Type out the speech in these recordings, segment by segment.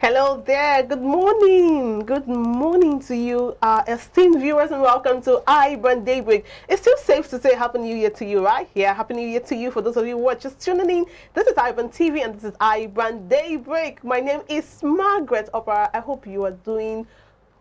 Hello there. Good morning. Good morning to you, esteemed viewers, and welcome to iBrandTV. It's still safe to say Happy New Year to you, right? Yeah, Happy New Year to you. For those of you who are just tuning in, this is iBrandTV and this is iBrandTV. My name is Margaret Opera. I hope you are doing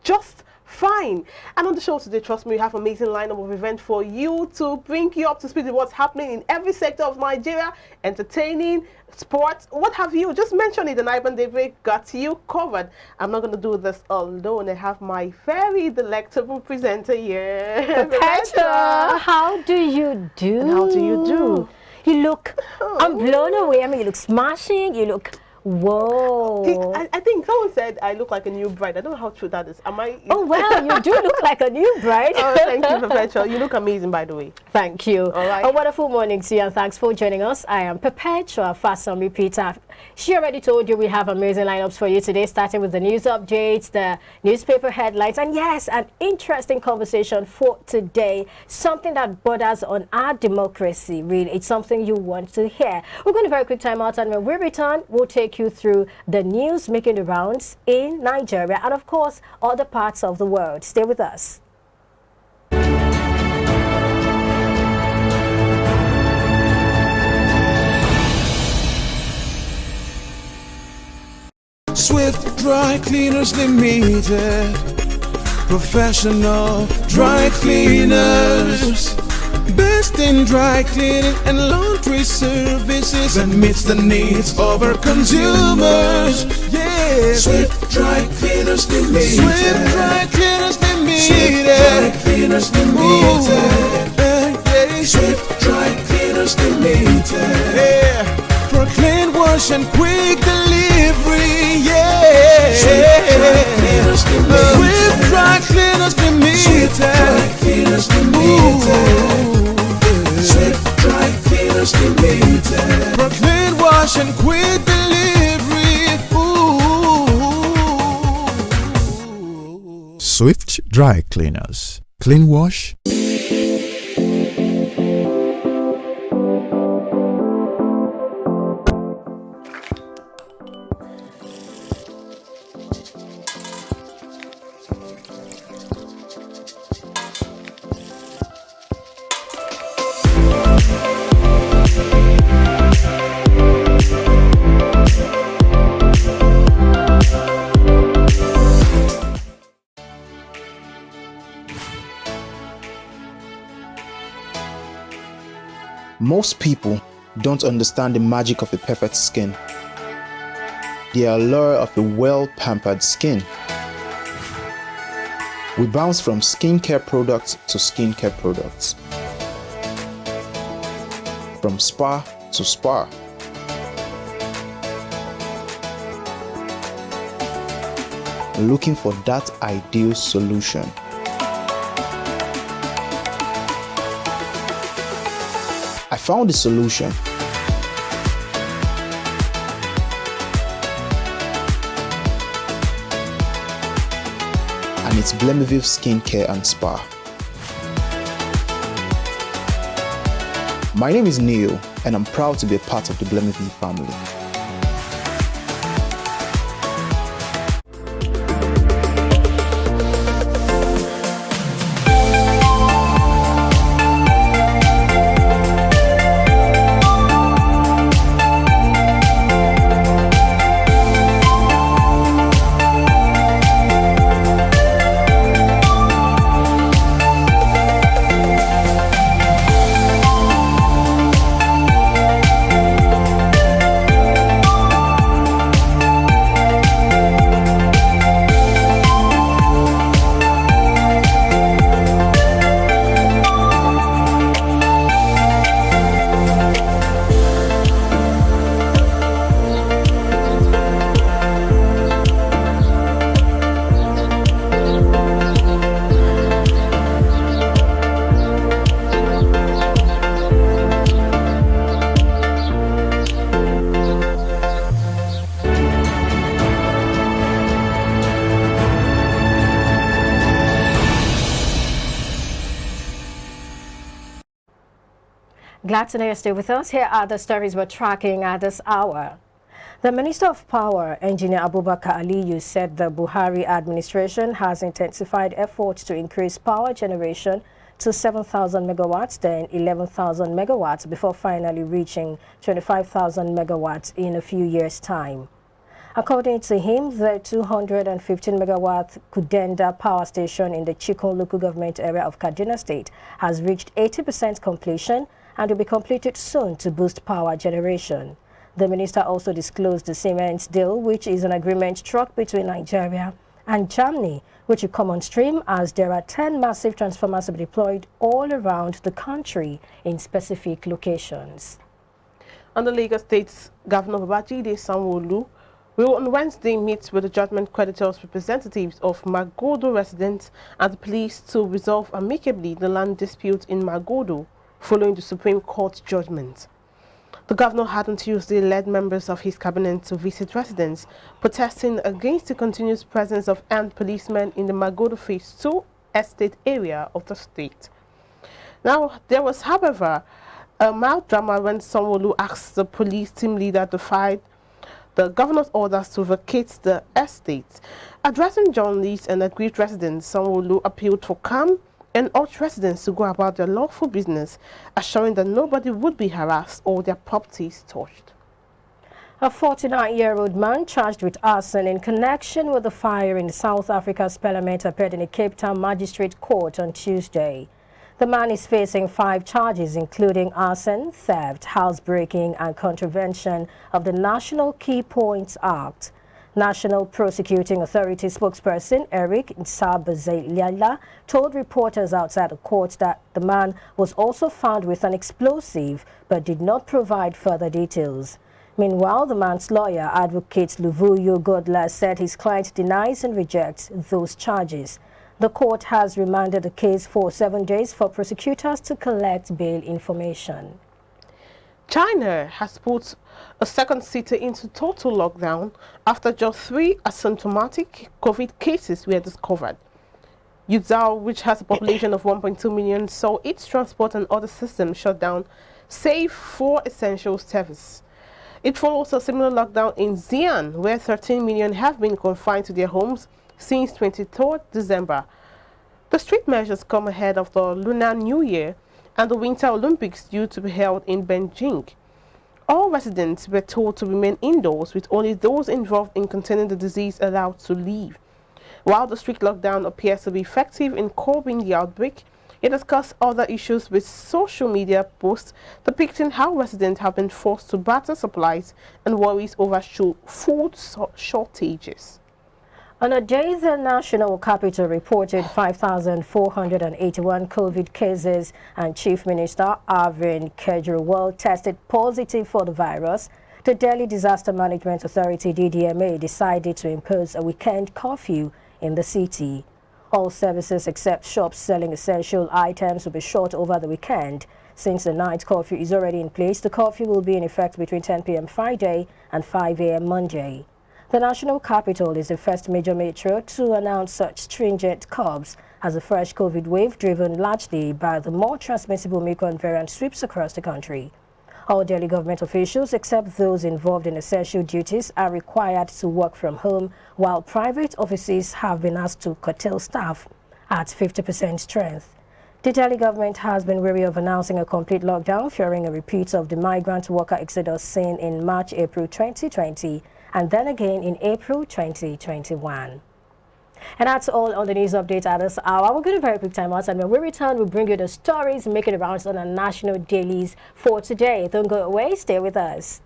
just fine. And on the show today, trust me, we have an amazing lineup of events for you to bring you up to speed with what's happening in every sector of Nigeria, entertaining, sports, what have you. Just mention it, and iBrandTV got you covered. I'm not going to do this alone. I have my very delectable presenter here. Petra, how do you do? And how do you do? You look, I'm blown away. I mean, you look smashing. You look, whoa. I think someone said I look like a new bride. I don't know how true that is. Am I? Oh, wow, you do look like a new bride. Oh, thank you, Perpetua. You look amazing, by the way. Thank you. All right. A wonderful morning to you, and thanks for joining us. I am Perpetua Fasami Peter. She already told you we have amazing lineups for you today, starting with the news updates, the newspaper headlines, and yes, an interesting conversation for today. Something that borders on our democracy, really. It's something you want to hear. We're going to very quick time out, and when we return, we'll take you through the news making the rounds in Nigeria and, of course, other parts of the world. Stay with us. Swift Dry Cleaners Limited, professional dry cleaners, best in dry cleaning and laundry services that meets the needs of our consumers. Yeah, Swift Dry Cleaners Limited. Swift Dry Cleaners Limited. Swift Dry Cleaners Limited. Yeah. Swift Dry Cleaners Limited. Yeah. For clean wash and quick delivery, yeah. Swift Dry Cleaners Limited. Swift Dry Cleaners Limited. Swift Dry Cleaners Limited. For clean wash and quick delivery. Ooh. Swift Dry Cleaners. Clean wash. Most people don't understand the magic of a perfect skin, the allure of a well-pampered skin. We bounce from skincare products to skincare products, from spa to spa. Looking for that ideal solution. I found the solution. And it's Blemiville Skincare and Spa. My name is Neil, and I'm proud to be a part of the Blemiville family. Glad to know you're still with us. Here are the stories we're tracking at this hour. The Minister of Power, Engineer Abubakar Aliyu, said the Buhari administration has intensified efforts to increase power generation to 7,000 megawatts, then 11,000 megawatts, before finally reaching 25,000 megawatts in a few years' time. According to him, the 215 megawatt Kudenda power station in the Chikun local government area of Kaduna State has reached 80% completion and will be completed soon to boost power generation. The minister also disclosed the cement deal, which is an agreement struck between Nigeria and Germany, which will come on stream as there are 10 massive transformers to be deployed all around the country in specific locations. And the Lagos State's Governor Babajide Sanwo-Olu will on Wednesday meet with the judgment creditors representatives of Magodo residents and the police to resolve amicably the land dispute in Magodo following the Supreme Court judgment. The governor had on Tuesday led members of his cabinet to visit residents protesting against the continuous presence of armed policemen in the Magodo Phase 2 estate area of the state. Now, there was, however, a mild drama when Sanwo-Olu asked the police team leader to fight the governor's orders to vacate the estate. Addressing journalists and aggrieved residents, Sanwo-Olu appealed for calm and urged residents to go about their lawful business, assuring that nobody would be harassed or their properties touched. A 49-year-old man charged with arson in connection with the fire in South Africa's parliament appeared in a Cape Town magistrate court on Tuesday. The man is facing 5 charges, including arson, theft, housebreaking, and contravention of the National Key Points Act. National Prosecuting Authority spokesperson Eric Nsabazeliala told reporters outside the court that the man was also found with an explosive but did not provide further details. Meanwhile, the man's lawyer, Advocate Luvuyo Godla, said his client denies and rejects those charges. The court has remanded the case for 7 days for prosecutors to collect bail information. China has put a second city into total lockdown after just 3 asymptomatic COVID cases were discovered. Yuzhou, which has a population of 1.2 million, saw its transport and other systems shut down, save for essential service. It follows a similar lockdown in Xi'an, where 13 million have been confined to their homes since 23rd December. The strict measures come ahead of the Lunar New Year and the Winter Olympics due to be held in Beijing. All residents were told to remain indoors, with only those involved in containing the disease allowed to leave. While the strict lockdown appears to be effective in curbing the outbreak, it has caused other issues with social media posts depicting how residents have been forced to barter supplies and worries over food shortages. On a day the national capital reported 5,481 COVID cases and Chief Minister Arvind Kejriwal tested positive for the virus, the Delhi Disaster Management Authority DDMA decided to impose a weekend curfew in the city. All services except shops selling essential items will be shut over the weekend. Since the night curfew is already in place, the curfew will be in effect between 10 p.m. Friday and 5 a.m. Monday. The national capital is the first major metro to announce such stringent curbs as the fresh COVID wave, driven largely by the more transmissible Omicron variant, sweeps across the country. All Delhi government officials, except those involved in essential duties, are required to work from home, while private offices have been asked to curtail staff at 50% strength. The Delhi government has been wary of announcing a complete lockdown, fearing a repeat of the migrant worker exodus seen in March-April 2020 and then again in April 2021. And that's all on the news update at this hour. We're going to a very quick time out, and when we return, we'll bring you the stories making rounds on our national dailies for today. Don't go away, stay with us.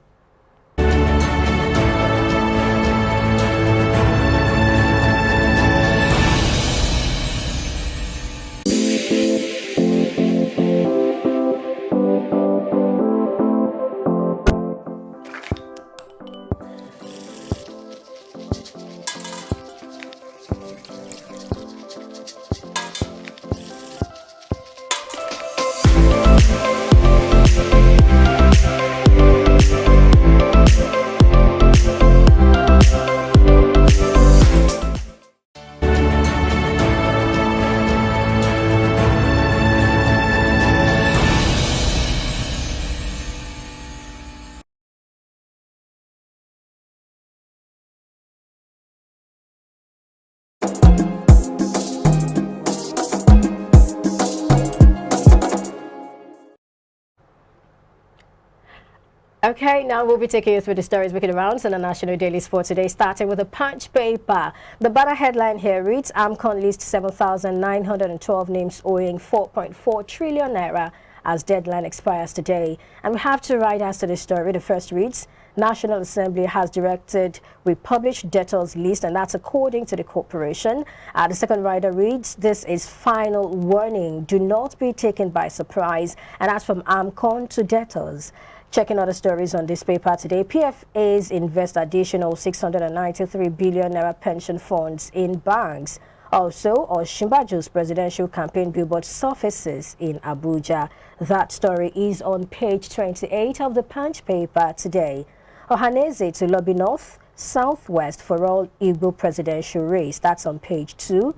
Okay, now we'll be taking you through the stories making the rounds in the national dailies for today, starting with the Punch paper. The banner headline here reads, AMCON lists 7,912 names owing 4.4 trillion naira as deadline expires today. And we have two riders to the story. The first reads, National Assembly has directed we publish debtors list, and that's according to the corporation. The second rider reads, this is final warning. Do not be taken by surprise. And that's from AMCON to debtors. Checking other stories on this paper today, PFAs invest additional 693 billion naira pension funds in banks. Also, Oshimbajo's presidential campaign billboard surfaces in Abuja. That story is on page 28 of the Punch paper today. Ohaneze to lobby North, Southwest for all Igbo presidential race. That's on page 2.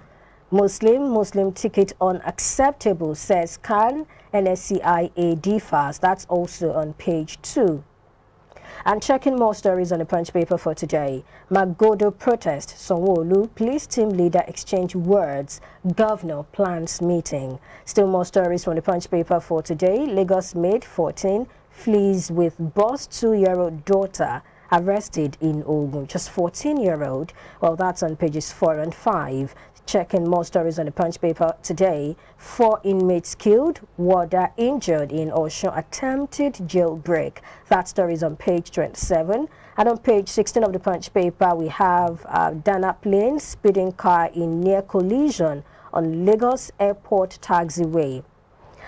Muslim ticket unacceptable, says Khan, NSCIA DFAS. That's also on page 2. And checking more stories on the Punch paper for today. Magodo protest, Sanwo-Olu, police team leader exchange words, governor plans meeting. Still more stories from the Punch paper for today. Lagos maid 14 flees with boss 2-year-old daughter arrested in Ogun. Just 14-year-old. Well, that's on pages 4 and 5. Checking more stories on the Punch paper today. 4 inmates killed, warder injured in Osun attempted jailbreak. That story is on page 27. And on page 16 of the Punch paper, we have Dana plane speeding car in near collision on Lagos Airport Taxiway.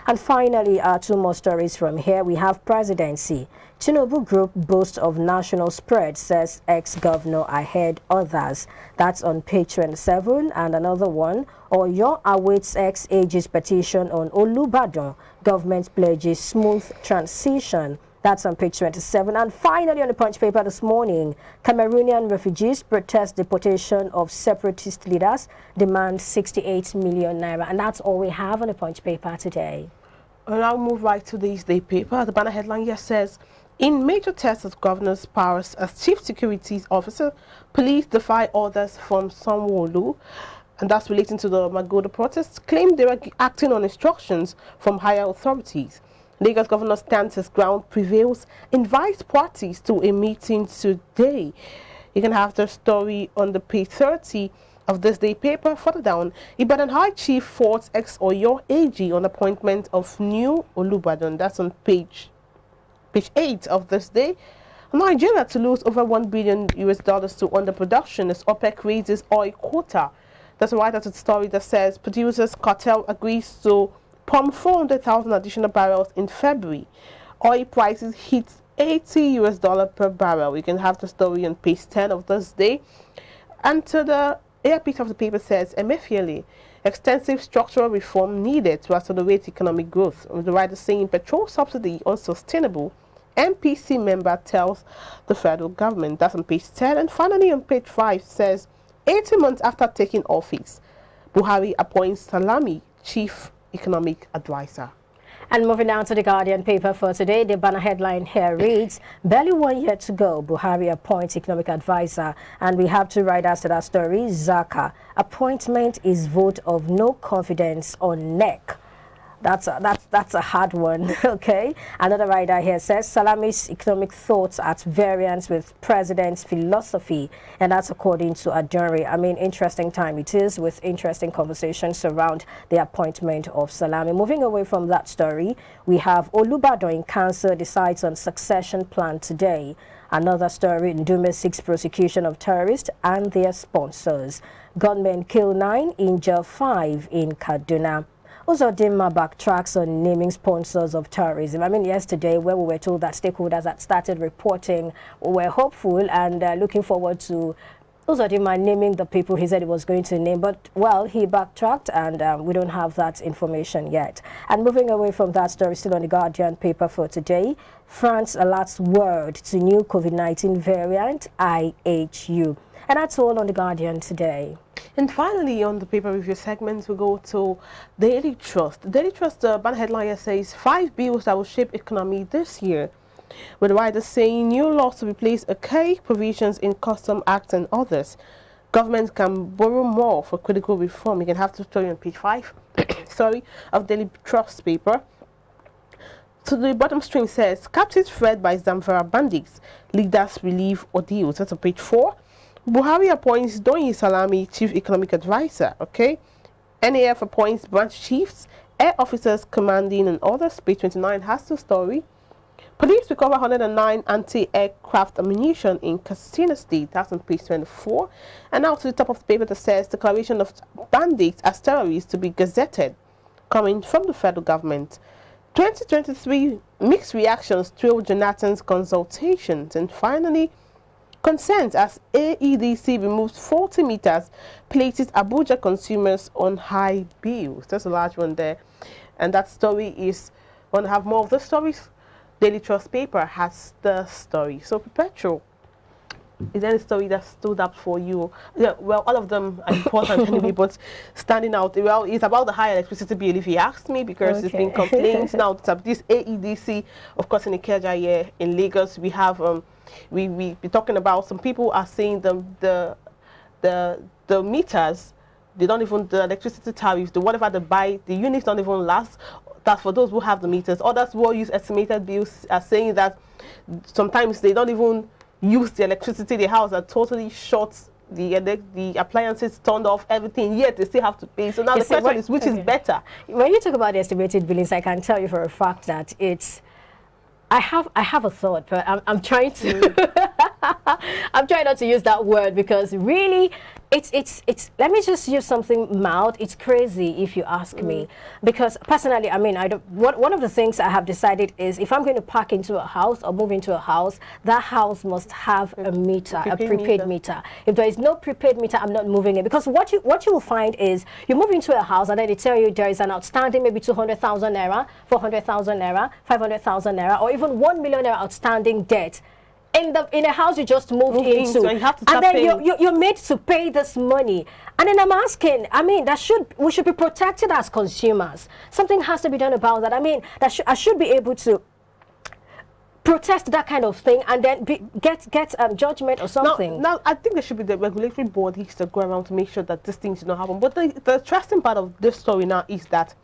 And finally, two more stories from here. We have presidency. Tinubu Group boasts of national spread, says ex-governor ahead others. That's on page 27. And another one, Oyo awaits ex-AG's petition on Olubadan. Government pledges smooth transition. That's on page 27. And finally, on the Punch paper this morning, Cameroonian refugees protest deportation of separatist leaders, demand 68 million naira. And that's all we have on the Punch paper today. And I'll move right to this day paper. The banner headline here says, in major tests of governor's powers as chief security officer, police defy orders from Sanwo-Olu. And that's relating to the Magodo protests, claim they were acting on instructions from higher authorities. Lagos Governor stands his ground, prevails, invites parties to a meeting today. You can have the story on the page 30 of this day paper. Further down, Ibadan High Chief faults ex-Oyo AG on appointment of new Olubadan. That's on page 8 of this day. Nigeria to lose over $1 billion to underproduction as OPEC raises oil quota. That's right. That's a story that says producers cartel agrees to pump 400,000 additional barrels in February. Oil prices hit $80 per barrel. You can have the story on page 10 of this day. And to the air piece of the paper says, Emefiele, extensive structural reform needed to accelerate economic growth. With the writer saying petrol subsidy unsustainable, MPC member tells the federal government. That's on page 10. And finally on page 5 says, 18 months after taking office, Buhari appoints Salami chief economic advisor. And moving down to the Guardian paper for today, the banner headline here reads, barely 1 year to go, Buhari appoints economic advisor. And we have two writers to that story. Zaka, appointment is vote of no confidence on NEC. That's a hard one, okay? Another writer here says, Salami's economic thoughts at variance with president's philosophy, and that's according to Adjunri. I mean, interesting time it is with interesting conversations around the appointment of Salami. Moving away from that story, we have Olubadan in Council decides on succession plan today. Another story, Ndume seeks prosecution of terrorists and their sponsors. Gunmen kill 9, injure 5 in Kaduna. Uzodinma backtracks on naming sponsors of terrorism. I mean, yesterday when we were told that stakeholders had started reporting, we were hopeful and looking forward to Uzodinma naming the people he said he was going to name. But, well, he backtracked and we don't have that information yet. And moving away from that story, still on the Guardian paper for today, France alerts world to new COVID-19 variant, IHU. And that's all on the Guardian today. And finally, on the paper review segment, we go to Daily Trust. Daily Trust, the banner headline says 5 bills that will shape economy this year. With the writer saying new laws to replace archaic provisions in Custom Act and others. Government can borrow more for critical reform. You can have the story on page 5 sorry, of Daily Trust paper. So the bottom string says, captives fled by Zamfara bandits, leaders relieve ordeals. That's on page 4. Buhari appoints Doyin Salami chief economic advisor. Okay. NAF appoints branch chiefs, air officers commanding and others. Page 29 has the story. Police recover 109 anti-aircraft ammunition in Katsina State. That's on page 24. And now to the top of the paper that says declaration of bandits as terrorists to be gazetted, coming from the federal government. 2023 mixed reactions to Jonathan's consultations. And finally, consent as AEDC removes 40 meters, places Abuja consumers on high bills. That's a large one there. And that story is, want to have more of the stories? Daily Trust paper has the story. So Perpetual, is there any story that stood up for you? Yeah, well, all of them are important anyway, but standing out, well, it's about the high electricity bill, if you asked me, because it's been complaints now. This AEDC, of course, in Ikeja here in Lagos, we have we be talking about, some people are saying the meters, they don't even, the electricity tariffs, the whatever they buy, the units don't even last. That's for those who have the meters. Others who use estimated bills are saying that sometimes they don't even use the electricity. The house are totally short. The appliances turned off, everything, yet they still have to pay. So now the question is, which is better? When you talk about the estimated billings, I can tell you for a fact that it's, I have a thought, but I'm trying to I'm trying not to use that word, because really it's let me just use something mild. It's crazy if you ask me, because personally, I mean, one of the things I have decided is, if I'm going to park into a house or move into a house, that house must have a meter, a prepaid meter. If there is no prepaid meter, I'm not moving it, because what you will find is, you move into a house and then they tell you there is an outstanding maybe 200,000 naira, 400,000 naira, 500,000 naira, or even 1 million naira outstanding debt in a house you just moved into, so you have to and then you're made to pay this money. And then I'm asking, I mean, we should be protected as consumers. Something has to be done about that. I mean, I should be able to protest that kind of thing, and then get judgment or something. Now, I think there should be the regulatory bodies that go around to make sure that these things do not happen. But the interesting part of this story now is that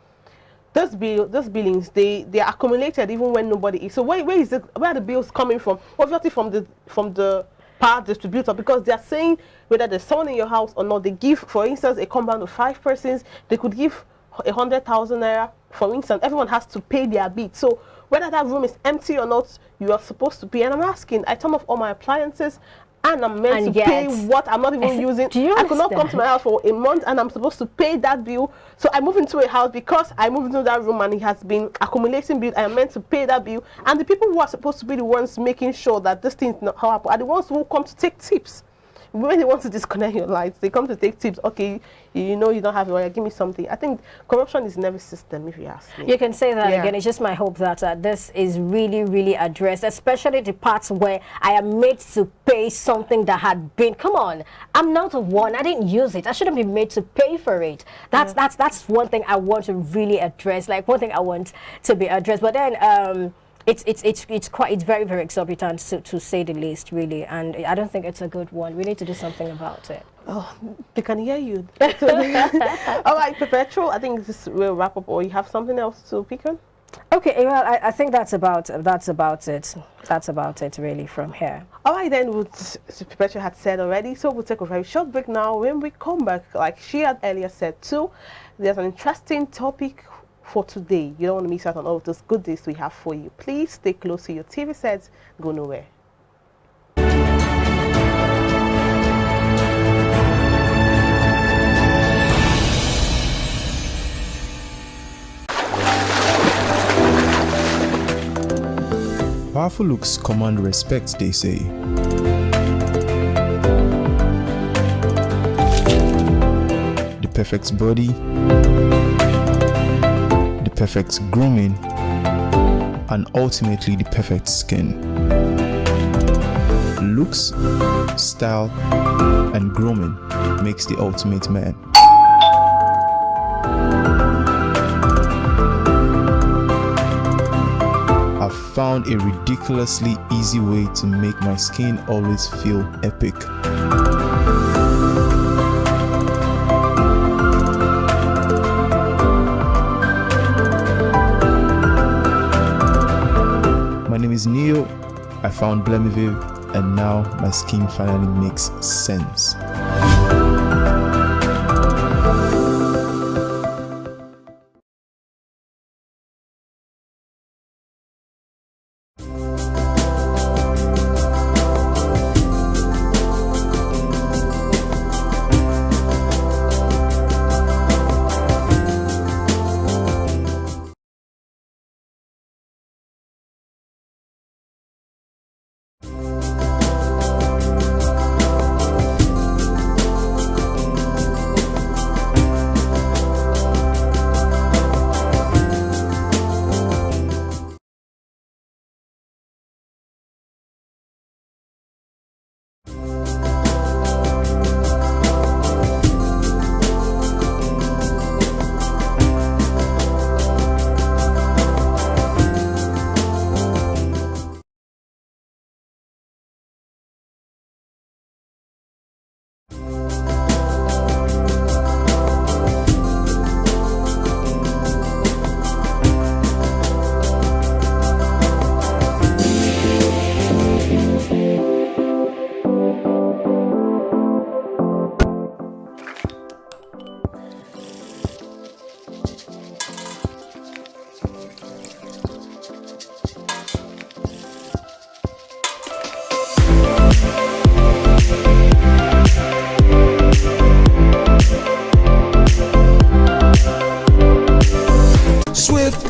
those billings, they are accumulated even when nobody is. So where are the bills coming from? Obviously from the power distributor, because they are saying whether there's someone in your house or not. They give, for instance, a compound of 5 persons, they could give 100,000 naira, for instance. Everyone has to pay their bit. So whether that room is empty or not, you are supposed to pay. And I'm asking, I turn off all my appliances, and I'm meant to pay what I'm not even using. I could not come to my house for a month, and I'm supposed to pay that bill. So I move into a house, because I moved into that room and it has been accumulating bill. I am meant to pay that bill. And the people who are supposed to be the ones making sure that this thing is not happen are the ones who come to take tips. When they want to disconnect your lights, they come to take tips. Okay, you know you don't have it, well, give me something. I think corruption is in every system, if you ask me. You can say that again. It's just my hope that this is really, really addressed, especially the parts where I am made to pay something that had been, come on, I'm not the one, I didn't use it, I shouldn't be made to pay for it. That's one thing I want to really address, like one thing I want to be addressed. But then it's very, very exorbitant, to say the least, really, and I don't think it's a good one. We need to do something about it. Oh, they can hear you. All right, Perpetual, I think this will wrap up, or you have something else to pick on? Okay, well, I think that's about it. That's about it, really, from here. All right, then, Perpetual had said already, so we'll take a very short break now. When we come back, like she had earlier said too, there's an interesting topic for today. You don't want to miss out on all of those good days we have for you. Please stay close to your TV sets. Go nowhere. Powerful looks command respect, they say. The perfect body, the perfect grooming, and ultimately the perfect skin. Looks, style, and grooming makes the ultimate man. I've found a ridiculously easy way to make my skin always feel epic. I found Blemivir, and now my skin finally makes sense.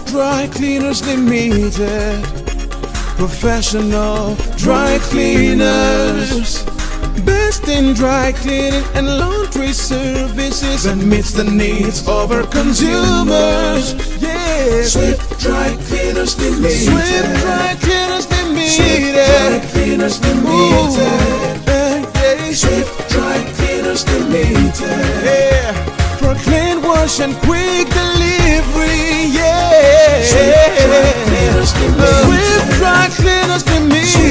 Dry Cleaners Limited, professional dry cleaners, best in dry cleaning and laundry services, and meets the needs of our consumers. Yeah, Swift Dry Cleaners Limited. Swift Dry Cleaners Limited. Swift Dry Cleaners Limited. Yeah. Swift Dry Cleaners Limited. Yeah, for clean wash and quick delivery. Yeah. Swift Dry Cleaners Limited. Swift Dry Cleaners Limited.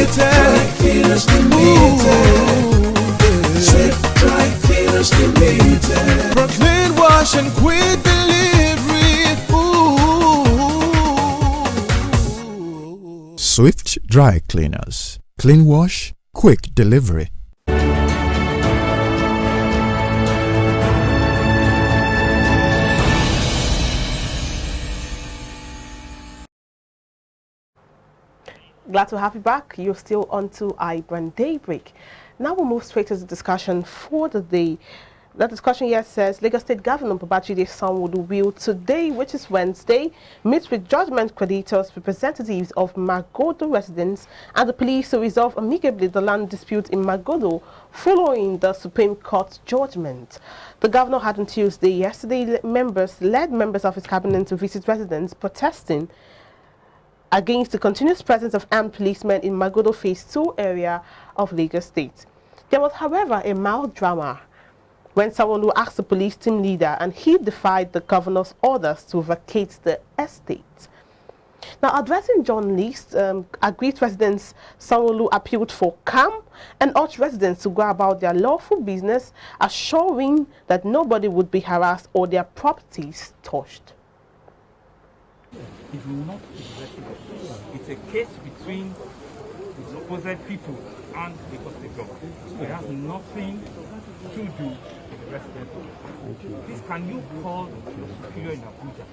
Swift Dry Cleaners Limited. For clean wash and quick delivery. Ooh. Swift Dry Cleaners. Clean wash, quick delivery. Glad to have you back. You're still on to iBrand Daybreak. Now we'll move straight to the discussion for the day. The discussion here says Lagos State Governor Babajide Sanwo-Olu will today, which is Wednesday, meet with judgment creditors, representatives of Magodo residents and the police to resolve amicably the land dispute in Magodo following the Supreme Court judgment. The governor had on Tuesday yesterday led members of his cabinet to visit residents protesting against the continuous presence of armed policemen in Magodo Phase 2 area of Lagos State. There was, however, a mild drama when Sanwo-Olu asked the police team leader and he defied the governor's orders to vacate the estate. Now, addressing journalists, aggrieved residents, Sanwo-Olu appealed for calm and urged residents to go about their lawful business, assuring that nobody would be harassed or their properties touched. It will not be resident. It's a case between the supposed people and the State government. So it has nothing to do with the residents. Please, can you call your superior in Abuja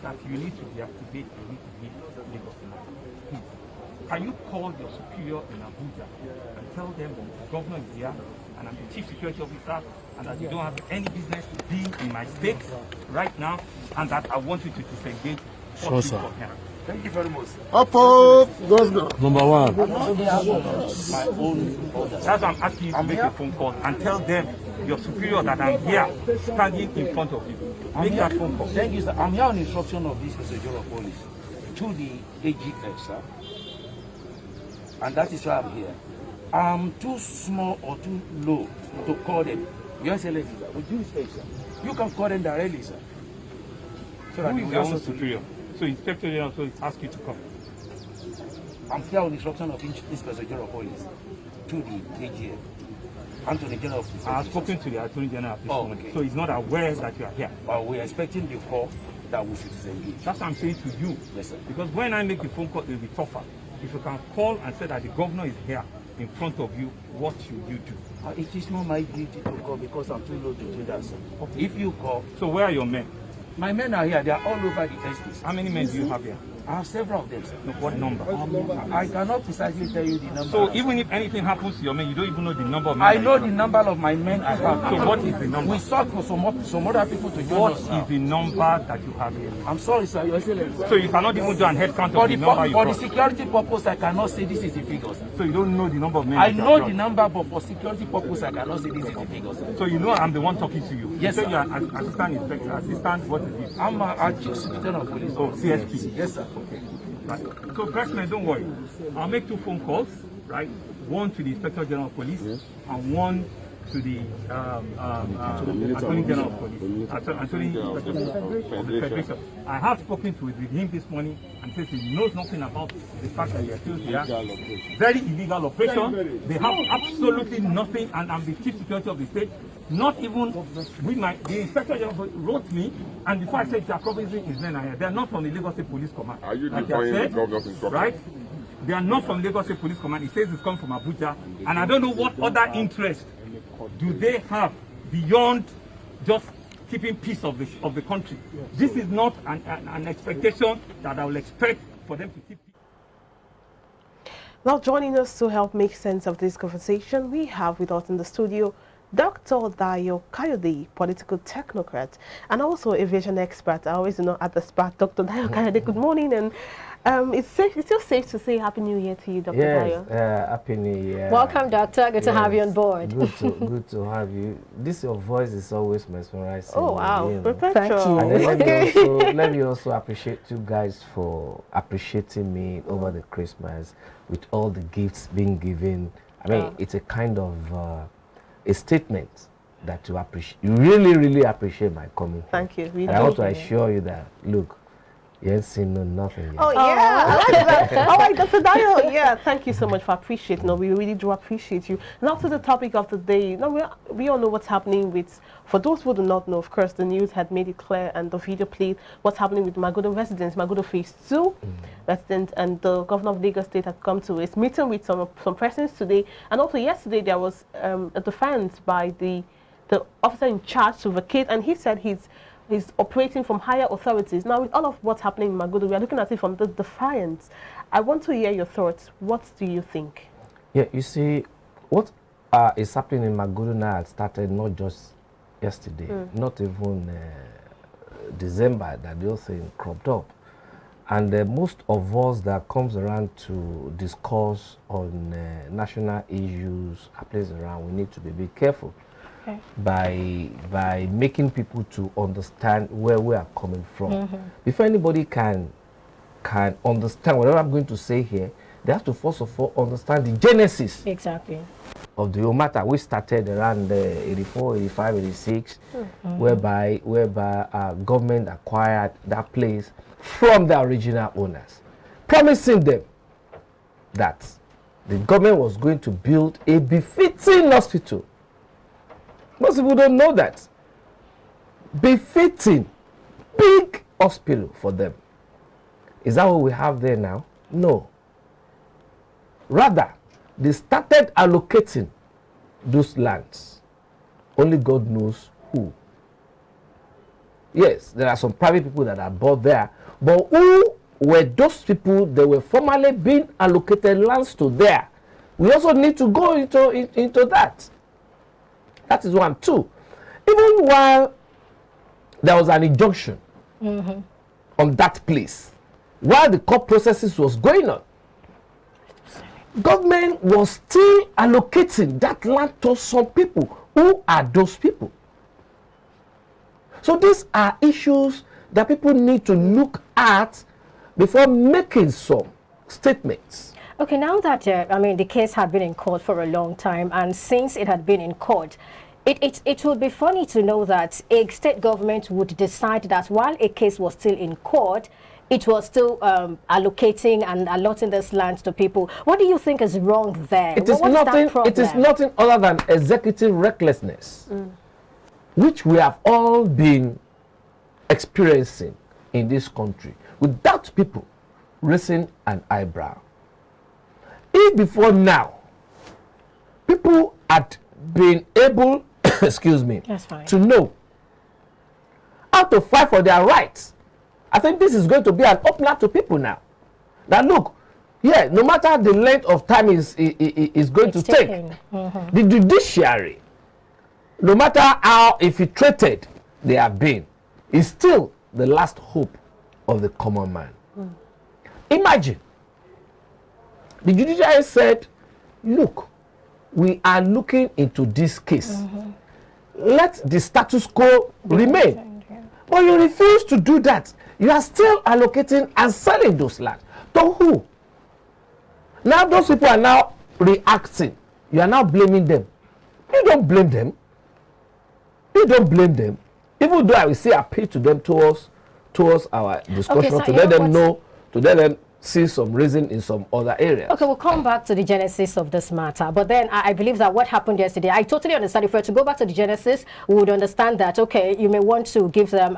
that you need to deactivate, you need to leave Lagos tonight? Please. Can you call your superior in Abuja and tell them that the governor is here and I'm the chief security officer and that you don't have any business being in my state right now and that I want you to disengage. Sure, sir. Thank you very much. Up, Governor. Number one. My own orders. That's why I'm asking you to make a phone call and tell them, your superior, that I'm here standing in front of you. Make that phone call. Thank you, sir. I'm here on instruction of this Mr. of Police to the AGF, sir. And that is why I'm here. I'm too small or too low to call them. Your Excellency, sir. With due respect, sir. You can call them directly, sir. So that who is your own superior? So Inspector General also ask you to come. I'm here on instruction of Inspector General of Police to the AGF and to the General of Police. I have spoken to the Attorney General at this moment, okay. So he's not aware that you are here. But we're expecting the call that we should disengage. That's what I'm saying to you. Yes, sir. Because when I make the phone call, it will be tougher. if you can call and say that the governor is here in front of you, what should you do? It is not my duty to call because I'm too low to do that, sir. Okay. If you call... So where are your men? My men are here. They are all over the estates. How many men do you have here? I have several of them, sir. No, what number? I cannot precisely tell you the number. So even if anything happens to your men, you don't even know the number of men? I know the number of my men I have. So what is the number? We sought for some other people to join What us is now. the number that you have here? I'm sorry, sir. Your Excellency. So you cannot even do an head count of the number you For the brought? security purpose, I cannot say this is the figures. So you don't know the number of men? I that you know have the brought? number, but for security purpose, I cannot say this is the figures. So you know I'm the one talking to you? Yes, you sir. You're an assistant inspector. Assistant, what is it? I'm a chief superintendent of police. Oh, CSP. Yes, sir. Okay. Right. So, President, don't worry. I'll make 2 phone calls, right? One to the Inspector General of Police and one to the Attorney General of Police, Attorney of the Federation. I have spoken with him this morning and says he knows nothing about the fact that they are still here. Very illegal operation. They have absolutely nothing, and I'm the Chief Security of the state. Not even the Inspector General wrote me, and before I said they are promising his men are here. They are not from the Lagos State Police Command. Are you like defying the governor's instructions? Right? They are not from Lagos State Police Command. It says it's come from Abuja, and I don't know what other interest do they have beyond just keeping peace of the country. This is not an expectation that I will expect for them to keep peace. Now joining us to help make sense of this conversation, we have with us in the studio Dr. Dayo Kayode, political technocrat, and also aviation expert. I always know at the spot, Dr. Dayo Kayode, good morning. And it's still safe to say Happy New Year to you, Dr. Dayo. Yes, Happy New Year. Welcome, Doctor. Good to have you on board. Good to have you. Your voice is always mesmerizing. Oh, wow. You know. Thank you. And let me also appreciate you guys for appreciating me over the Christmas with all the gifts being given. I mean, it's a kind of a statement that you appreciate. You really appreciate my coming. Thank you. And I want to assure you that, look, you ain't seen nothing yet. Oh, yeah. I like that. All right, Dr. Dayo. Yeah, thank you so much for appreciating. No, we really do appreciate you. Now to the topic of the day. Now, we all know what's happening with, for those who do not know, of course, the news had made it clear and the video played what's happening with Magodo residents, Magodo Phase 2 residents, and the governor of Lagos State had come to his meeting with some persons today. And also yesterday there was a defiance by the officer in charge to vacate, and he said he's operating from higher authorities. Now, with all of what's happening in Magodo, we are looking at it from the defiance. I want to hear your thoughts. What do you think? Yeah, you see, what is happening in Magodo now started not just yesterday, not even December that the whole thing cropped up. And most of us that comes around to discuss on national issues, happens around, we need to be a bit careful. Okay. By making people to understand where we are coming from. Before anybody can understand whatever I'm going to say here, they have to first of all understand the genesis of the whole matter. We started around 84, 85, 86, whereby government acquired that place from the original owners, promising them that the government was going to build a befitting hospital. Most people don't know that. Befitting, big hospital for them. Is that what we have there now? No. Rather, they started allocating those lands. Only God knows who. Yes, there are some private people that are bought there, but who were those people that were formerly being allocated lands to there? We also need to go into that. That is 1. 2. Even while there was an injunction on that place, while the court processes was going on, government was still allocating that land to some people. Who are those people? So these are issues that people need to look at before making some statements. Okay, now that, I mean, the case had been in court for a long time, and since it had been in court, it would be funny to know that a state government would decide that while a case was still in court, it was still allocating and allotting this land to people. What do you think is wrong there? It is nothing other than executive recklessness, which we have all been experiencing in this country, without people raising an eyebrow. if before now, people had been able, excuse me, to know how to fight for their rights, I think this is going to be an opener to people now. That look, yeah, no matter the length of time is going to take, the judiciary, no matter how infiltrated they have been, is still the last hope of the common man. Imagine, the judiciary said, look, we are looking into this case. Let the status quo remain. But you refuse to do that. You are still allocating and selling those lands. To who? Now those people are now reacting. You are now blaming them. You don't blame them. You don't blame them. Even though I will say appeal to them towards our discussion, okay, so to let them know, to let them see some reason in some other areas. Okay, we'll come back to the genesis of this matter. But then I believe that what happened yesterday, I totally understand. If we were to go back to the genesis, we would understand that, okay, you may want to give them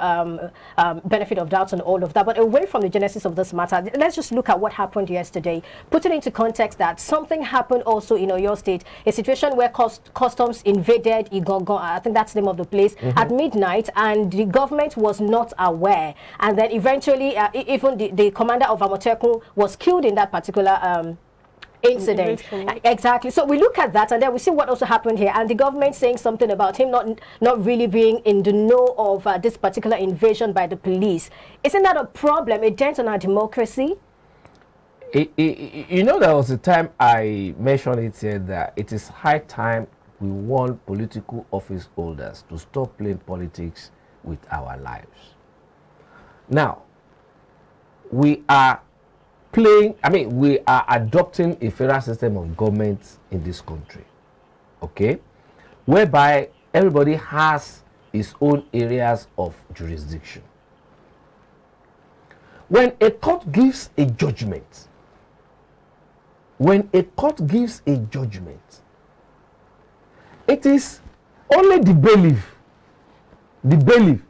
benefit of doubt and all of that. But away from the genesis of this matter, let's just look at what happened yesterday. Put it into context that something happened also in Oyo State, a situation where customs invaded Igongon, I think that's the name of the place, at midnight, and the government was not aware. And then eventually, even the commander of Amotekun was killed in that particular incident. Exactly. So we look at that, and then we see what also happened here, and the government saying something about him not really being in the know of this particular invasion by the police. Isn't that a problem, a dent on our democracy? You know, there was a time I mentioned it here that it is high time we want political office holders to stop playing politics with our lives. Now, we are we are adopting a federal system of government in this country, okay, whereby everybody has its own areas of jurisdiction. When a court gives a judgment, it is only the bailiff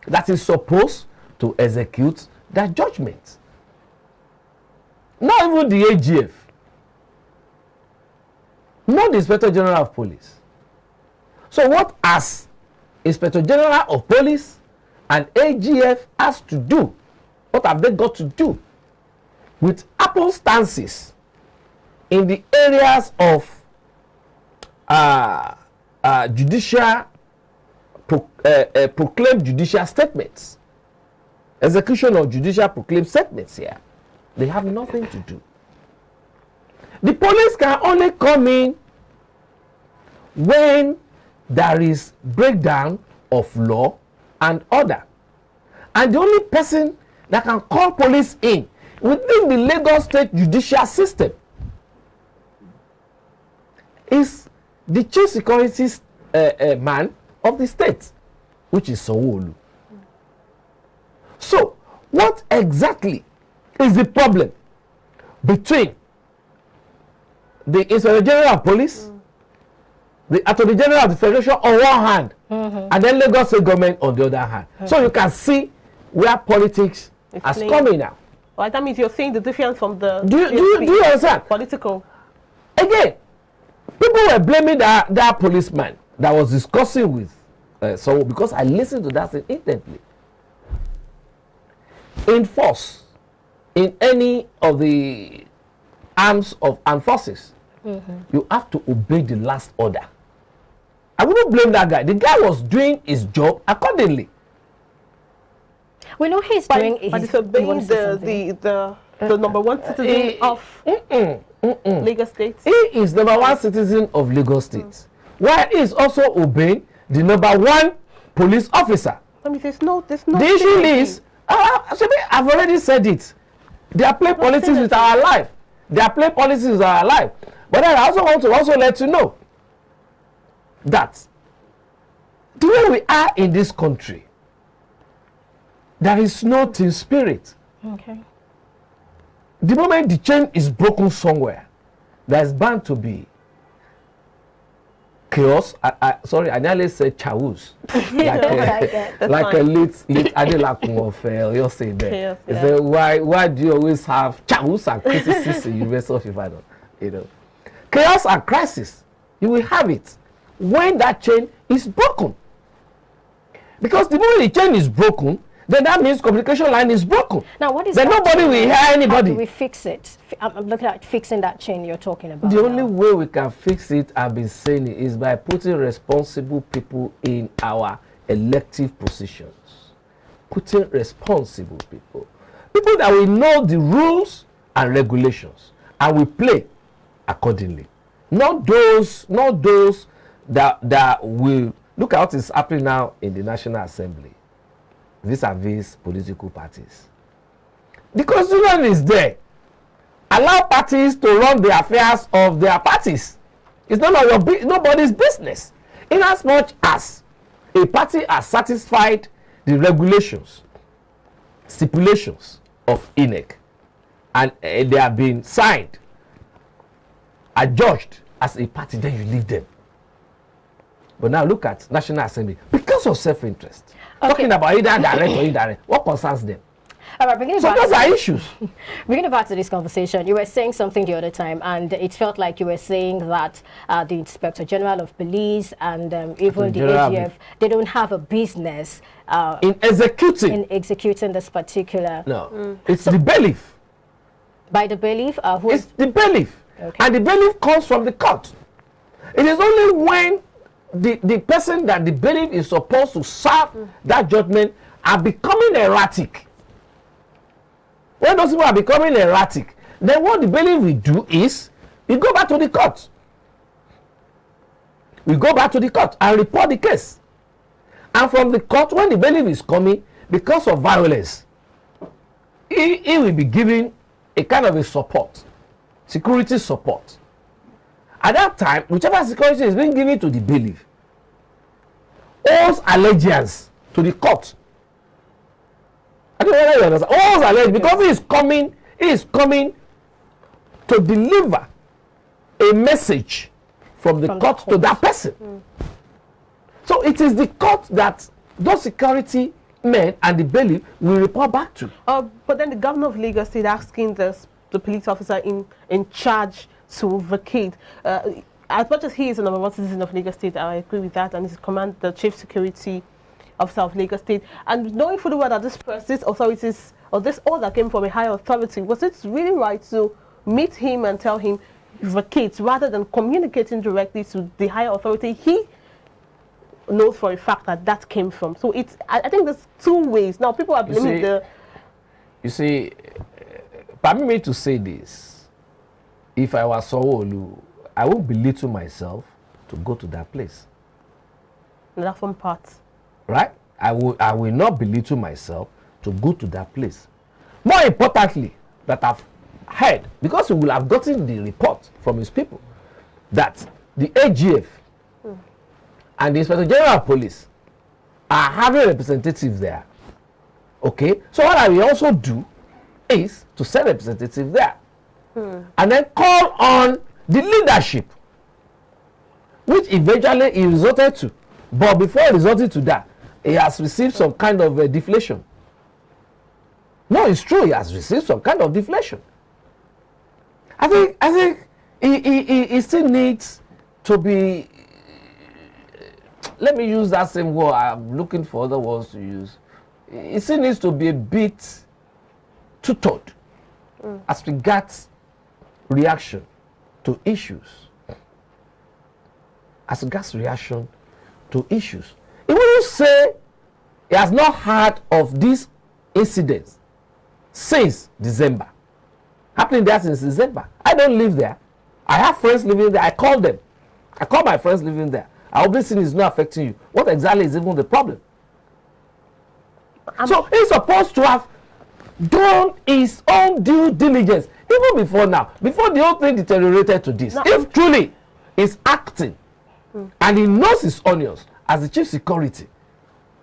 that is supposed to execute that judgment. Not even the AGF, not the Inspector General of Police. So what has Inspector General of Police and AGF has to do? What have they got to do with circumstances in the areas of proclaimed judicial statements, execution of judicial proclaimed statements here? They have nothing to do. The police can only come in when there is breakdown of law and order. And the only person that can call police in within the Lagos State judicial system is the chief security man of the state, which is Sanwo-Olu. So, what exactly is the problem between the Inspector General of Police, the Attorney General of the Federation on one hand, and then Lagos State government on the other hand? So you can see where politics has come in now. Well, that means you're seeing the difference from the... Do you understand? Political. Again, people were blaming that policeman that was discussing with someone, because I listened to that thing intently. In force, in any of the arms of armed forces, you have to obey the last order. I wouldn't blame that guy. The guy was doing his job accordingly. We know he's doing. But he's obeying the number one citizen of Lagos State. He is number one citizen of Lagos State. While he is also obeying the number one police officer. I mean, there's no. The issue is, I've already said it. They are playing politics with our life. But then I also want to let you know that the way we are in this country, there is no team spirit. Okay. The moment the chain is broken somewhere, there is bound to be chaos. Sorry, I nearly said chaos. like a late Adelakun of you're saying there. Why do you always have chaos and criticism in University of Ibadan? You know, chaos and crisis, you will have it when that chain is broken. Because the moment the chain is broken, then that means communication line is broken. Now, what is then nobody will hear anybody. How do we fix it? I'm looking at fixing that chain you're talking about. The only way we can fix it, I've been saying it, is by putting responsible people in our elective positions. Putting responsible people. People that will know the rules and regulations and will play accordingly. Not those that will look at what is happening now in the National Assembly vis-a-vis political parties. The constitution is there. Allow parties to run the affairs of their parties. It's none of nobody's business. In as much as a party has satisfied the regulations, stipulations of INEC, and they have been signed, adjudged as a party, then you leave them. But now look at National Assembly. Because of self-interest, talking about either direct or indirect, what concerns them? All right, so those are issues. Bringing back to this conversation, you were saying something the other time, and it felt like you were saying that the Inspector General of Police and even the AGF, they don't have a business in executing this particular. No, it's the belief. By the belief, it's the belief, okay. And the belief comes from the court. It is only when the person that the belief is supposed to serve that judgment are becoming erratic. When those people are becoming erratic, then what the bailiff will do is we go back to the court. We go back to the court and report the case. And from the court, when the bailiff is coming, because of violence, he will be given a kind of a support, security support. At that time, whichever security is being given to the bailiff owes allegiance to the court. I don't know whether you understand. Owes allegiance because he is coming to deliver a message from the court to that person. So it is the court that those security men and the bailiff will report back to. But then the governor of Lagos State asking the police officer in charge to vacate. As much as he is a number one citizen of Lagos State, I agree with that, and he's the chief security officer of Lagos State. And knowing fully well that this authorities, or this order came from a higher authority, was it really right to meet him and tell him vacate rather than communicating directly to the higher authority he knows for a fact that came from? So it's, I think there's two ways. Now people are blaming You see, permit me to say this. If I was Sanwo-Olu, I won't belittle myself to go to that place. That's one part. Right? I will not belittle myself to go to that place. More importantly, that I've heard, because he will have gotten the report from his people, that the AGF and the Inspector General of Police are having representatives there. Okay? So what I will also do is to send a representative there. And then call on the leadership, which eventually he resorted to. But before he resorted to that, he has received some kind of deflation. No, it's true, he has received some kind of deflation. I think he still needs to be, let me use that same word, I'm looking for other words to use. He still needs to be a bit tutored as regards reaction to issues. As regards reaction to issues. He wouldn't say he has not heard of these incidents since December. Happening there since December. I don't live there. I have friends living there. I call them. I call my friends living there. I hope this thing is not affecting you. What exactly is even the problem? So he's supposed to have done his own due diligence even before now, before the whole thing deteriorated to this. If truly he's acting and he knows his onions as the chief security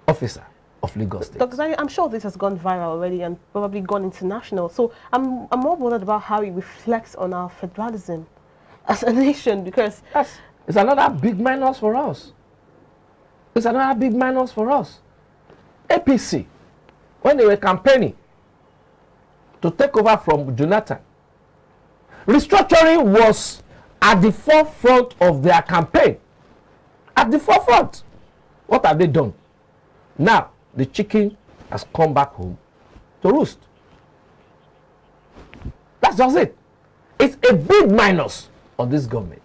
officer of Lagos State. Dr. I'm sure this has gone viral already and probably gone international. So I'm more bothered about how it reflects on our federalism as a nation, because it's another big minus for us. It's another big minus for us. APC, when they were campaigning to take over from Jonathan, Restructuring was at the forefront of their campaign. At the forefront. What have they done? Now, the chicken has come back home to roost. That's just it. It's a big minus on this government.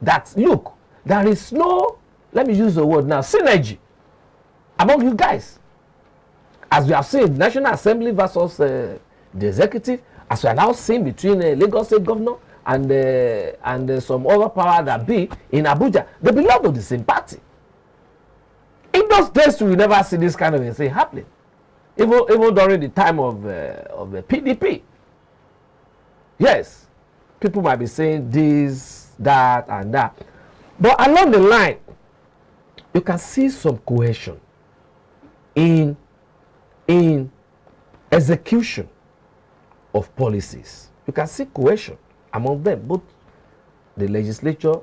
That, look, there is no, let me use the word now, synergy among you guys. As we have seen, National Assembly versus the executive, as we are now seeing between Lagos State Governor and some other power that be in Abuja, they belong to the same party. In those days, we never see this kind of a thing happening, even during the time of the PDP. Yes, people might be saying this, that, and that, but along the line, you can see some cohesion in execution of policies. You can see cohesion among them, both the legislature,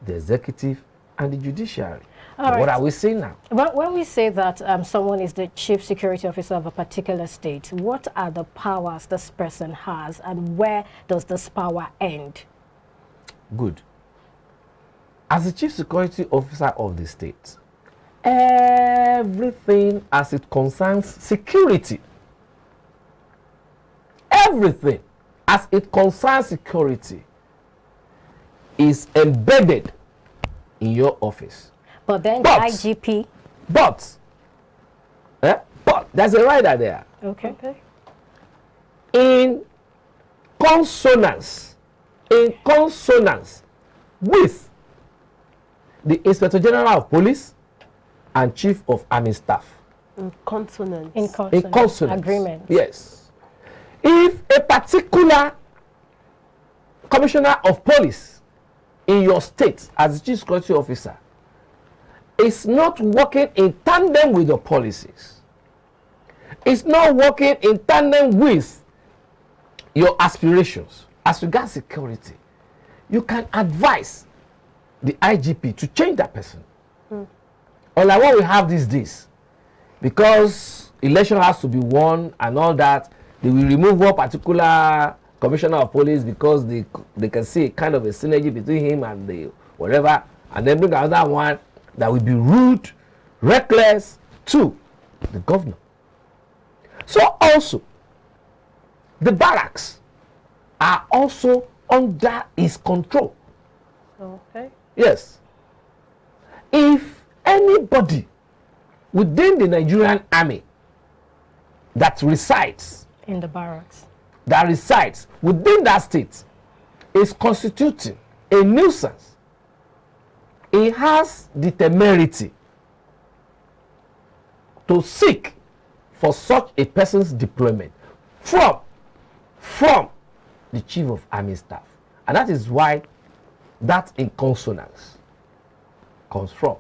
the executive, and the judiciary. What are we seeing now? When we say that someone is the chief security officer of a particular state, what are the powers this person has, and where does this power end? Good. As the chief security officer of the state, everything as it concerns security, everything as it concerns security is embedded in your office. But then the IGP. But there's a rider there. Okay. In consonance with the Inspector General of Police and Chief of Army Staff. In consonance. Agreement. Yes. If a particular commissioner of police in your state as chief security officer is not working in tandem with the policies, it's not working in tandem with your aspirations as regards security, you can advise the IGP to change that person. Unlike what we have these days, because election has to be won and all that, they will remove one particular commissioner of police because they can see kind of a synergy between him and the whatever, and then bring another one that will be rude, reckless to the governor. So also, the barracks are also under his control. Okay. Yes. If anybody within the Nigerian army that resides in the barracks, that resides within that state is constituting a nuisance, he has the temerity to seek for such a person's deployment from the chief of army staff. And that is why that inconsonance comes from.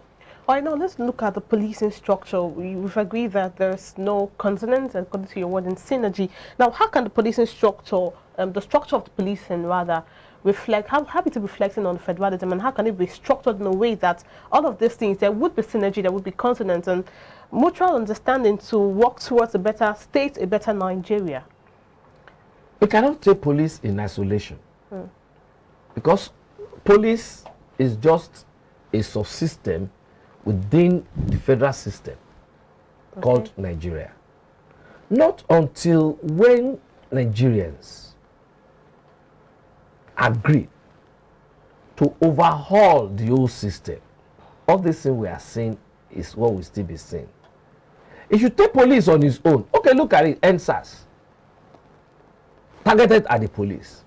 All right, now let's look at the policing structure. We've agreed that there's no consonance, according to your word, in synergy. Now, how can the policing structure, the structure of the policing rather, reflect, how it is reflecting on federalism, and how can it be structured in a way that all of these things, there would be synergy, there would be consonance, and mutual understanding to work towards a better state, a better Nigeria? We cannot take police in isolation, because police is just a subsystem within the federal system called Nigeria. Not until when Nigerians agree to overhaul the whole system, all this thing we are seeing is what we still be seeing. If you take police on its own, okay, look at it, NSAS, targeted at the police,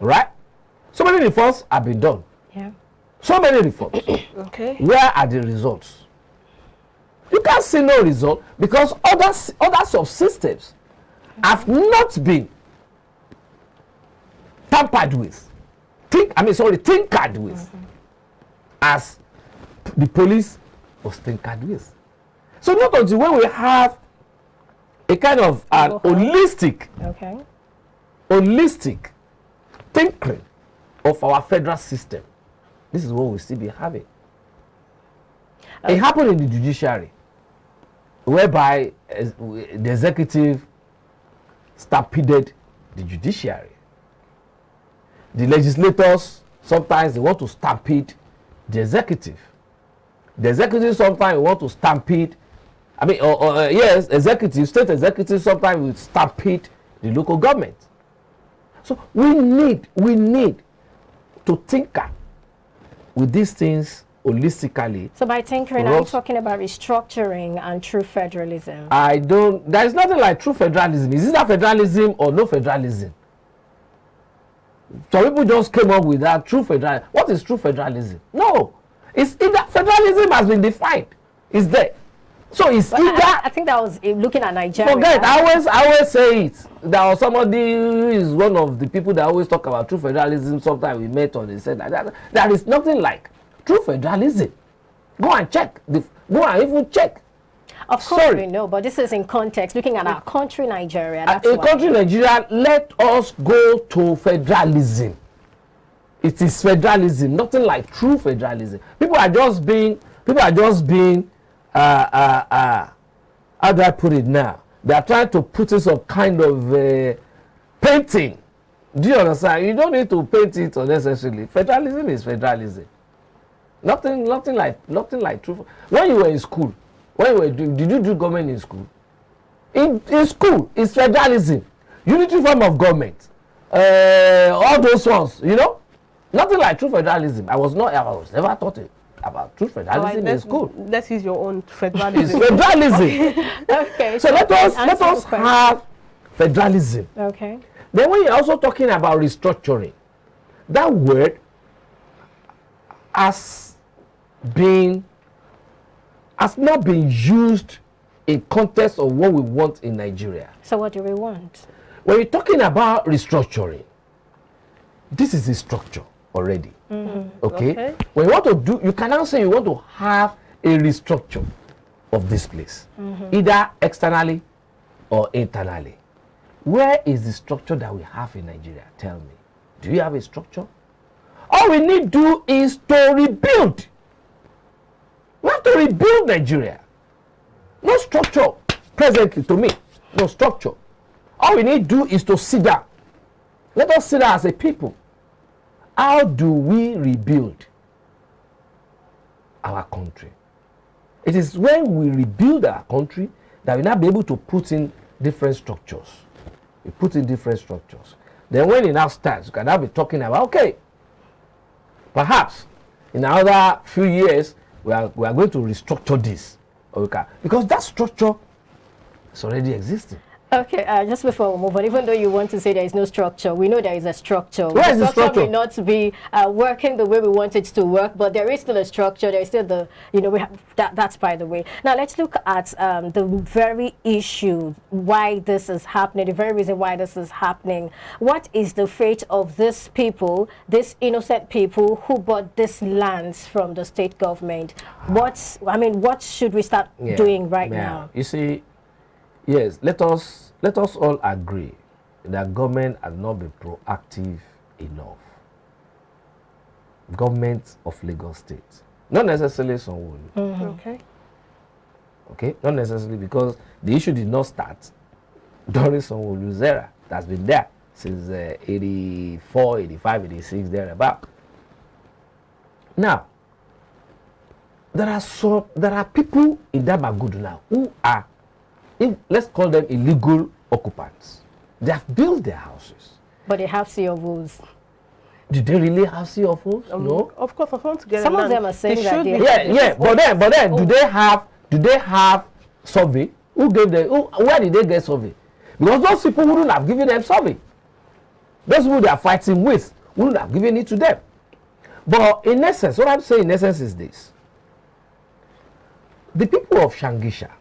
right? So many reforms have been done. Yeah. So many reforms. Okay. Where are the results? You can't see no result because other subsystems have not been tampered with. Tinkered with. As the police was tinkered with. So not until when we have a kind of an holistic thinking of our federal system, this is what we still be having. It happened in the judiciary, whereby the executive stampeded the judiciary. the legislators, sometimes they want to stampede the executive. The executive sometimes want to stampede, I mean, yes, executive, state executive sometimes will stampede the local government. So we need to tinker with these things holistically. So by tinkering, are you talking about restructuring and true federalism? There is nothing like true federalism. Is it a federalism or no federalism? Some people just came up with that true federalism. What is true federalism? No. It's either federalism has been defined. It's there. So it's but either. I think that was looking at Nigeria. Forget. I always say it. There was somebody who is one of the people that always talk about true federalism. Sometimes we met on. They said that there is nothing like true federalism. Go and check. Go and even check. Of course we know, but this is in context. Looking at our country, Nigeria. Country, Nigeria. Let us go to federalism. It is federalism, nothing like true federalism. People are just being, how do I put it now? They are trying to put in some kind of painting. Do you understand? You don't need to paint it unnecessarily. Federalism is federalism. Nothing like true. When you were in school, did you do government in school? In school, it's federalism, unity form of government. All those ones, you know. Nothing like true federalism. I was never taught about true federalism in school. Let's use your own federalism. It's federalism. Okay. So let us have federalism. Okay. Then when you're also talking about restructuring, that word has not been used in context of what we want in Nigeria. So what do we want? When you're talking about restructuring, this is a structure already. Okay? When you want to do, you can now say you want to have a restructure of this place, either externally or internally. Where is the structure that we have in Nigeria? Tell me. Do you have a structure? All we need to do is to rebuild. We have to rebuild Nigeria. No structure presently, to me. No structure. All we need to do is to sit down. Let us sit down as a people. How do we rebuild our country? It is when we rebuild our country that we now be able to put in different structures. We put in different structures. Then when it now starts, you can now be talking about, okay, perhaps in another few years, we are going to restructure this. Okay, because that structure is already existing. Okay, just before we move on, even though you want to say there is no structure, we know there is a structure. Where is the structure? May not be working the way we want it to work, but there is still a structure. There is still the, we have that's by the way. Now let's look at the very issue why this is happening, the very reason why this is happening. What is the fate of these people, these innocent people who bought these lands from the state government? What should we start doing right now? You see, yes, let us all agree that government has not been proactive enough. Government of Lagos State, not necessarily Sanwo-Olu. Okay, not necessarily, because the issue did not start during Sanwo-Olu's era. That's been there since 84, 85, 86, thereabout. Now, there are people in that Magudu now who are, let's call them illegal occupants. They have built their houses. But they have COOs. Did they really have COOs? No. Of course, I want to get some of them are saying that they yeah. But then, do they have survey? Who gave them? Where did they get survey? Because those people wouldn't have given them survey. Those people they are fighting with wouldn't have given it to them. But in essence, what I'm saying in essence is this: the people of Shangisha,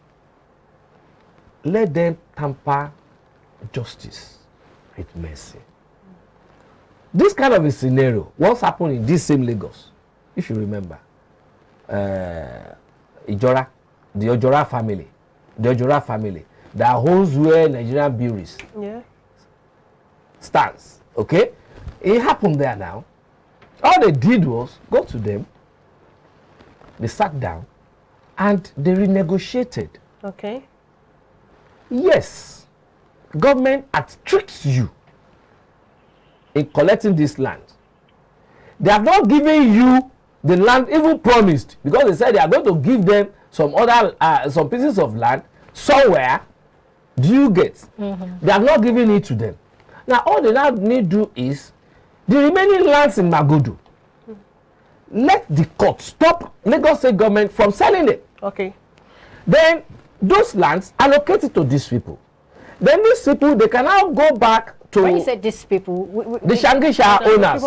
let them tamper justice with mercy. This kind of a scenario once happened in this same Lagos, if you remember. Ijora, the Ojora family that holds where Nigerian breweries stands. Okay, it happened there now. All they did was go to them, they sat down, and they renegotiated. Okay. Yes, government had tricked you in collecting this land. They have not given you the land even promised, because they said they are going to give them some other some pieces of land somewhere. Do you get? They have not given it to them. Now all they now need to do is the remaining lands in Magodo. Let the court stop Lagos State government from selling it. Okay. Then those lands allocated to these people. Then these people, they can now go back to. When you said these people, the Shangisha owners.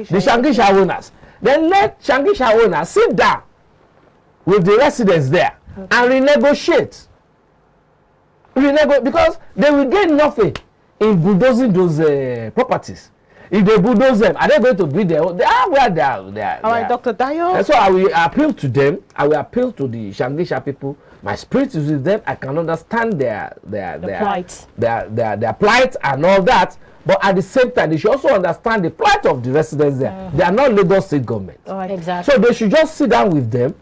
The Shangisha owners. Then let Shangisha owners sit down with the residents there and renegotiate. Because they will gain nothing in bulldozing those properties. If they bulldoze them, are they going to be there? They are where they are. All right, Dr. Dayo. And so I will appeal to them. I will appeal to the Shangisha people. My spirit is with them. I can understand their plight and all that. But at the same time, they should also understand the plight of the residents there. They are not Lagos State government. Exactly. So they should just sit down with them,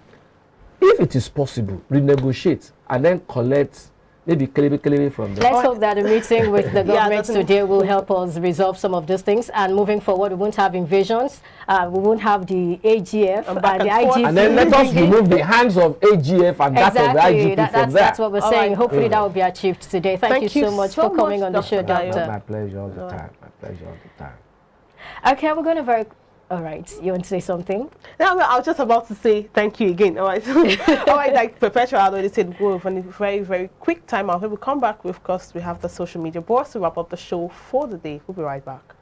if it is possible, renegotiate, and then collect maybe clearly from them. Let's hope that the meeting with the government today will help us resolve some of those things. And moving forward, we won't have invasions. We won't have the AGF and the IGP. And then let us remove the hands of AGF and that of the IGP from there. That's what we're saying. Hopefully that will be achieved today. Thank you so much for coming on the show, Doctor. My pleasure all the time. My pleasure all the time. Okay, we're going to all right, you want to say something? No, I was just about to say thank you again. All right. All right, like Perpetual already said, go over a very, very quick time out. When we come back, of course, we have the social media boss to wrap up the show for the day. We'll be right back.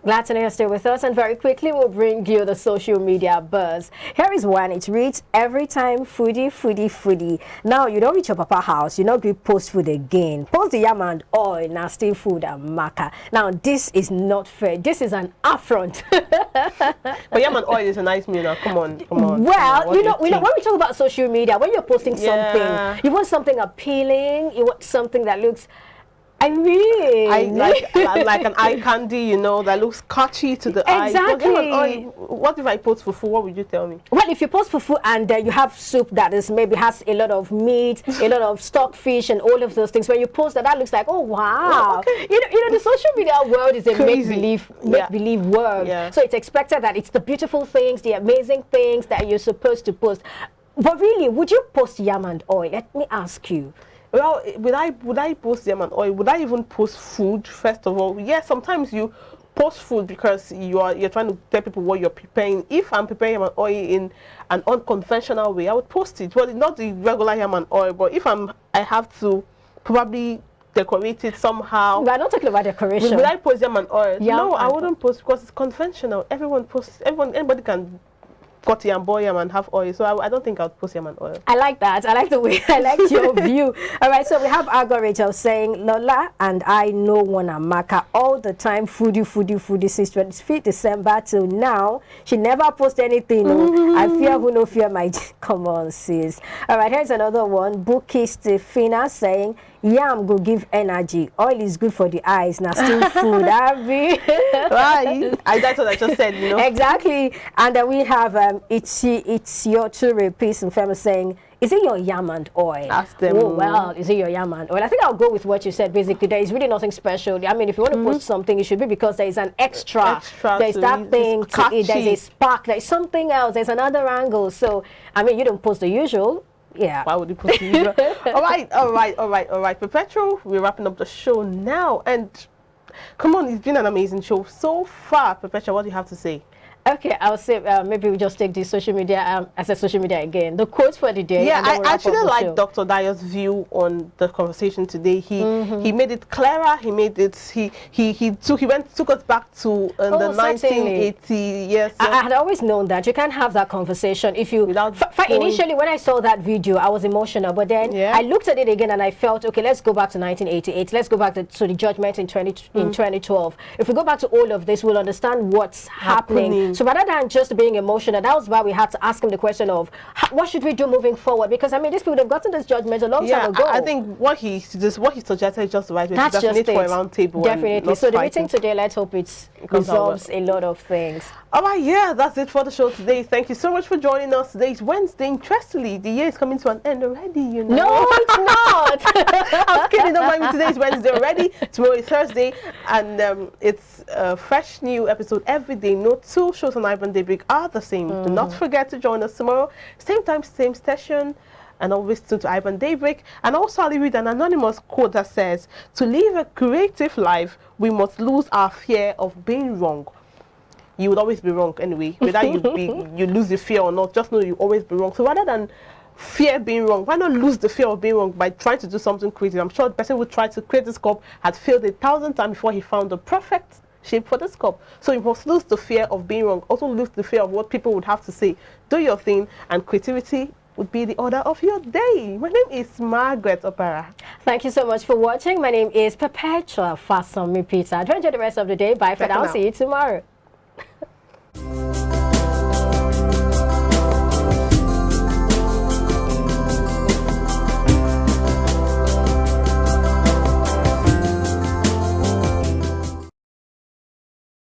Glad to know you're still with us, and very quickly we'll bring you the social media buzz. Here is one. It reads, every time foodie, foodie, foodie. Now you don't reach your papa house, you not do post food again. Post the yam and oil, nasty food and maca. Now this is not fair. This is an affront. But yam and oil is a nice meal now. Come on, come on. Well, you know, when we talk about social media, when you're posting something, you want something appealing, you want something that looks, I mean, like an eye candy, you know, that looks catchy to the eye. Exactly. What if I post fufu? What would you tell me? Well, if you post fufu and you have soup that is maybe has a lot of meat, a lot of stockfish, and all of those things, when you post that, that looks like, oh wow. Okay. You know, the social media world is a make-believe world. Yeah. So it's expected that it's the beautiful things, the amazing things that you're supposed to post. But really, would you post yam and oil? Let me ask you. Well, would I post yam and oil? Would I even post food? First of all, yes. Sometimes you post food because you're trying to tell people what you're preparing. If I'm preparing yam and oil in an unconventional way, I would post it. Well, not the regular yam and oil, but if I have to probably decorate it somehow. We're not talking about decoration. Would I post yam and oil? No, I wouldn't post because it's conventional. Everyone posts. Anybody can cut yam, boil yam, and have oil. So I don't think I would post yam and oil. I like that. I like the way, I like your view. All right, so we have Algo Rachel saying, Lola and I know one Amaka all the time, foodie, since 25th December till now. She never post anything. No. I fear who no fear my... Come on, sis. All right, here's another one. Bookie Stefina saying, yam go give energy. Oil is good for the eyes. Now still food. Right. That's what I just said, you know. Exactly. And then we have it's your two piece and famous saying, is it your yam and oil? Ask them. Oh, well, is it your yam and oil? I think I'll go with what you said. Basically, there is really nothing special. I mean, if you want to post something, it should be because there is an extra. There's that thing to it. There's a spark. There's something else. There's another angle. So, I mean, you don't post the usual. Yeah. Why would you post the usual? All right. Perpetual, we're wrapping up the show now. And come on, it's been an amazing show so far. Perpetual, what do you have to say? Okay, I'll say maybe we just take the social media, I said social media again. The quotes for the day. Yeah, I actually like Dr. Dayer's view on the conversation today. He made it clearer. He made it. He took us back to the 1980 years. I had always known that you can't have that conversation if you. Initially, when I saw that video, I was emotional, but then I looked at it again and I felt, okay, let's go back to 1988. Let's go back to the judgment in 2012. If we go back to all of this, we'll understand what's happening. So rather than just being emotional, that was why we had to ask him the question of what should we do moving forward? Because I mean, these people have gotten this judgment a long time ago. I think what he suggested is just the right way. That's just it. For a round table. Definitely. So the meeting today, let's hope it resolves a lot of things. All right, yeah, that's it for the show today. Thank you so much for joining us. Today is Wednesday. Interestingly, the year is coming to an end already, you know. No, it's not. I'm kidding. Don't mind me. Today is Wednesday already. Tomorrow is Thursday. And it's a fresh new episode every day. No two shows on iBrandTV are the same. Do not forget to join us tomorrow. Same time, same station. And always tune to iBrandTV. And also I'll read an anonymous quote that says, to live a creative life, we must lose our fear of being wrong. You would always be wrong anyway. Whether you lose the fear or not, just know you always be wrong. So rather than fear being wrong, why not lose the fear of being wrong by trying to do something creative? I'm sure the person who tried to create this cup had failed 1,000 times before he found the perfect shape for this cup. So you must lose the fear of being wrong. Also lose the fear of what people would have to say. Do your thing, and creativity would be the order of your day. My name is Margaret Opera. Thank you so much for watching. My name is Perpetua Fasomi Peter. Enjoy the rest of the day. Bye for now. See you tomorrow.